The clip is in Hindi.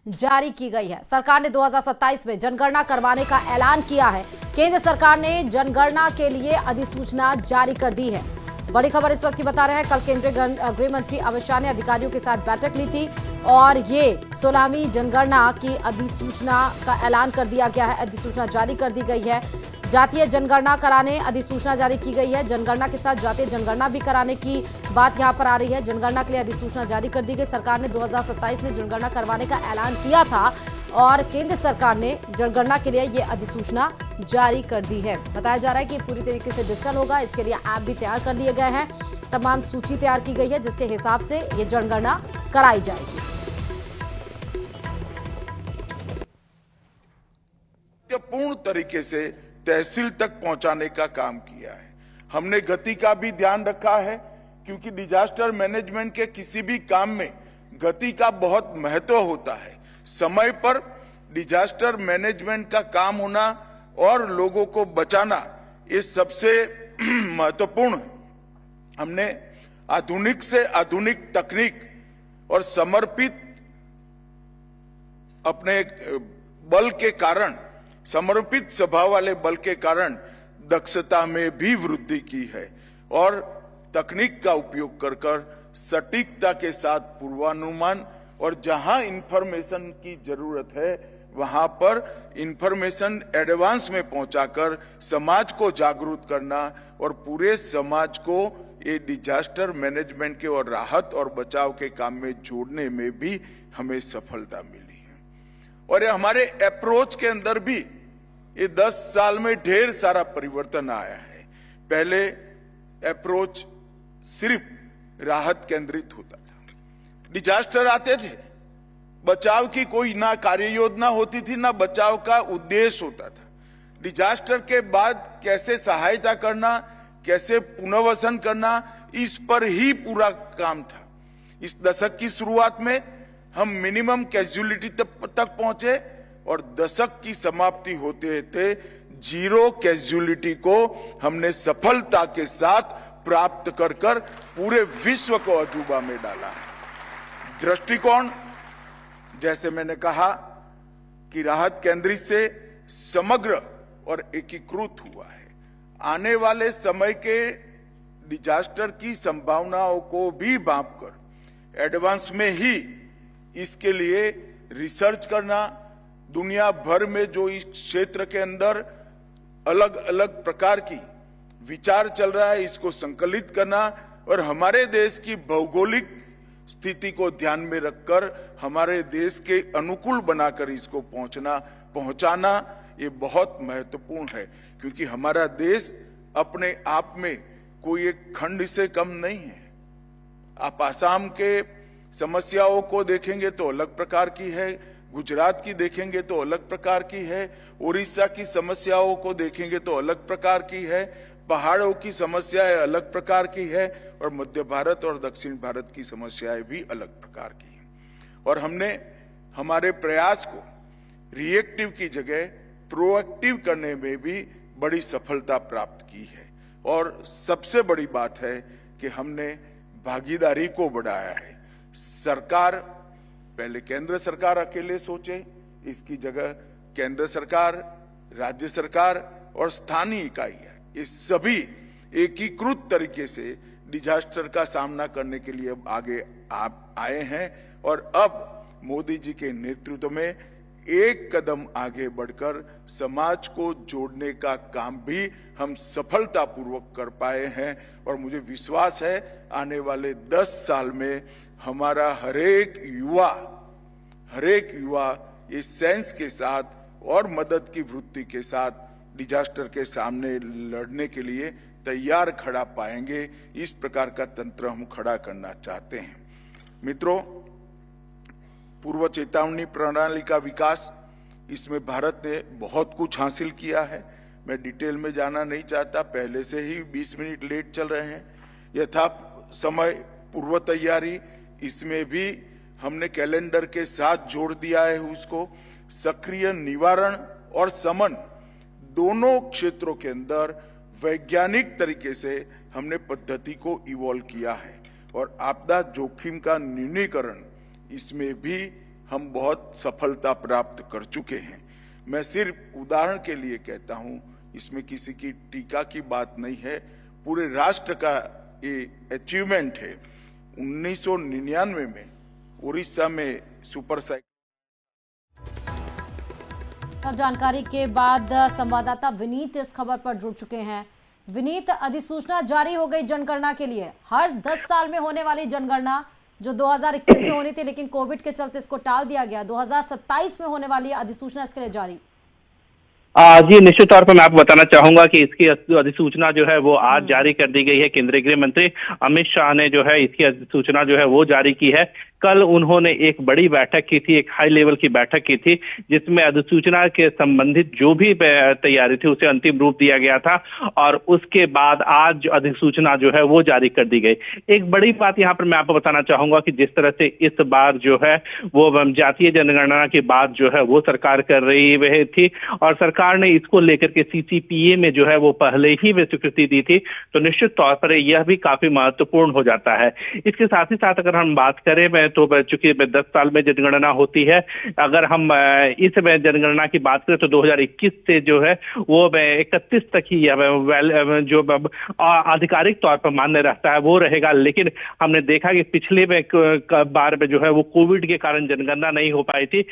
जारी की गई है। सरकार ने 2027 में जनगणना करवाने का ऐलान किया है। केंद्र सरकार ने जनगणना के लिए अधिसूचना जारी कर दी है। बड़ी खबर इस वक्त की बता रहे हैं, कल केंद्रीय गृह मंत्री अमित शाह ने अधिकारियों के साथ बैठक ली थी और ये 16वीं जनगणना की अधिसूचना का ऐलान कर दिया गया है। अधिसूचना जारी कर दी गई है। जातीय जनगणना कराने अधिसूचना जारी की गई है। जनगणना के साथ जातीय जनगणना भी कराने की बात यहां पर आ रही है। जनगणना के लिए अधिसूचना जारी कर दी गई। सरकार ने 2027 में जनगणना करवाने का ऐलान किया था और केंद्र सरकार ने जनगणना के लिए ये अधिसूचना जारी कर दी है। बताया जा रहा है कि पूरी तरीके से डिजिटल होगा। इसके लिए ऐप भी तैयार कर लिए गए हैं। तमाम सूची तैयार की गई है जिसके हिसाब से ये जनगणना कराई जाएगी। पूर्ण तरीके से तहसील तक पहुंचाने का काम किया है। हमने गति का भी ध्यान रखा है क्योंकि डिजास्टर मैनेजमेंट के किसी भी काम में गति का बहुत महत्व होता है। समय पर डिजास्टर मैनेजमेंट का काम होना और लोगों को बचाना ये सबसे महत्वपूर्ण है। हमने आधुनिक से आधुनिक तकनीक और समर्पित अपने बल के कारण, समर्पित स्वभाव वाले बल के कारण दक्षता में भी वृद्धि की है और तकनीक का उपयोग कर कर सटीकता के साथ पूर्वानुमान और जहां इंफॉर्मेशन की जरूरत है वहां पर इंफॉर्मेशन एडवांस में पहुंचाकर समाज को जागरूक करना और पूरे समाज को ये डिजास्टर मैनेजमेंट के और राहत और बचाव के काम में जोड़ने में भी हमें सफलता मिली है। और ये हमारे अप्रोच के अंदर भी ये 10 साल में ढेर सारा परिवर्तन आया है। पहले अप्रोच सिर्फ राहत केंद्रित होता था, डिजास्टर आते थे, बचाव की कोई ना कार्य योजना होती थी ना बचाव का उद्देश्य होता था। डिजास्टर के बाद कैसे सहायता करना, कैसे पुनर्वसन करना, इस पर ही पूरा काम था। इस दशक की शुरुआत में हम मिनिमम कैजुअलिटी तक पहुंचे और दशक की समाप्ति होते थे जीरो कैजुअलिटी को हमने सफलता के साथ प्राप्त कर कर पूरे विश्व को अजूबा में डाला है। दृष्टिकोण, जैसे मैंने कहा कि राहत केंद्रित से समग्र और एकीकृत हुआ है। आने वाले समय के डिजास्टर की संभावनाओं को भी भांपकर एडवांस में ही इसके लिए रिसर्च करना, दुनिया भर में जो इस क्षेत्र के अंदर अलग अलग प्रकार की विचार चल रहा है इसको संकलित करना और हमारे देश की भौगोलिक स्थिति को ध्यान में रखकर हमारे देश के अनुकूल बनाकर इसको पहुंचाना ये बहुत महत्वपूर्ण है क्योंकि हमारा देश अपने आप में कोई एक खंड से कम नहीं है। आप आसाम के समस्याओं को देखेंगे तो अलग प्रकार की है, गुजरात की देखेंगे तो अलग प्रकार की है, उड़ीसा की समस्याओं को देखेंगे तो अलग प्रकार की है, पहाड़ों की समस्याएं अलग प्रकार की है और मध्य भारत और दक्षिण भारत की समस्याएं भी अलग प्रकार की हैं। और हमने हमारे प्रयास को रिएक्टिव की जगह प्रोएक्टिव करने में भी बड़ी सफलता प्राप्त की है। और सबसे बड़ी बात है कि हमने भागीदारी को बढ़ाया है। सरकार, पहले केंद्र सरकार अकेले सोचे, इसकी जगह केंद्र सरकार, राज्य सरकार और स्थानीय इकाइयां ये सभी एकीकृत तरीके से डिजास्टर का सामना करने के लिए आगे आए हैं और अब मोदी जी के नेतृत्व में एक कदम आगे बढ़कर समाज को जोड़ने का काम भी हम सफलतापूर्वक कर पाए हैं। और मुझे विश्वास है आने वाले 10 साल में हमारा हरेक युवा ये सेंस के साथ और मदद की वृत्ति के साथ डिजास्टर के सामने लड़ने के लिए तैयार खड़ा पाएंगे। इस प्रकार का तंत्र हम खड़ा करना चाहते हैं। मित्रों, पूर्व चेतावनी प्रणाली का विकास, इसमें भारत ने बहुत कुछ हासिल किया है। मैं डिटेल में जाना नहीं चाहता, पहले से ही 20 मिनट लेट चल रहे हैं। यथा समय पूर्व तैयारी, इसमें भी हमने कैलेंडर के साथ जोड़ दिया है उसको। सक्रिय निवारण और शमन दोनों क्षेत्रों के अंदर वैज्ञानिक तरीके से हमने पद्धति को इवॉल्व किया है और आपदा जोखिम का न्यूनीकरण, इसमें भी हम बहुत सफलता प्राप्त कर चुके हैं। मैं सिर्फ उदाहरण के लिए कहता हूं, इसमें किसी की टीका की बात नहीं है, पूरे राष्ट्र का ये अचीवमेंट है। 1999 में उड़ीसा में सुपर साइकिल। जानकारी के बाद संवाददाता विनीत इस खबर पर जुड़ चुके हैं। विनीत, अधिसूचना जारी हो गई जनगणना के लिए। हर 10 साल में होने वाली जनगणना जो 2021 में होनी थी, लेकिन कोविड के चलते इसको टाल दिया गया, 2027 में होने वाली अधिसूचना इसके लिए जारी। जी, निश्चित तौर पर मैं आपको बताना चाहूंगा कि इसकी अधिसूचना जो है वो आज जारी कर दी गई है। केंद्रीय गृह मंत्री अमित शाह ने जो है इसकी अधिसूचना जो है वो जारी की है। कल उन्होंने एक बड़ी बैठक की थी, एक हाई लेवल की बैठक की थी, जिसमें अधिसूचना के संबंधित जो भी तैयारी थी उसे अंतिम रूप दिया गया था और उसके बाद आज अधिसूचना जो है वो जारी कर दी गई। एक बड़ी बात यहाँ पर मैं आपको बताना चाहूंगा कि जिस तरह से इस बार जो है वो जातीय जनगणना की बात जो है वो सरकार कर रही थी और सरकार ने इसको लेकर के सीसीपीए में जो है वो पहले ही वे स्वीकृति दी थी, तो निश्चित तौर पर यह भी काफी महत्वपूर्ण हो जाता है। इसके साथ ही साथ अगर हम बात करें तो चूंकि 10 साल में जनगणना होती है, अगर हम इस जनगणना की बात करें तो 2021 से जो है वो 31 तक ही जो आधिकारिक तौर पर मान्य रहता है वो रहेगा। लेकिन हमने देखा कि पिछले बार में जो है वो कोविड के कारण जनगणना नहीं हो पाई थी।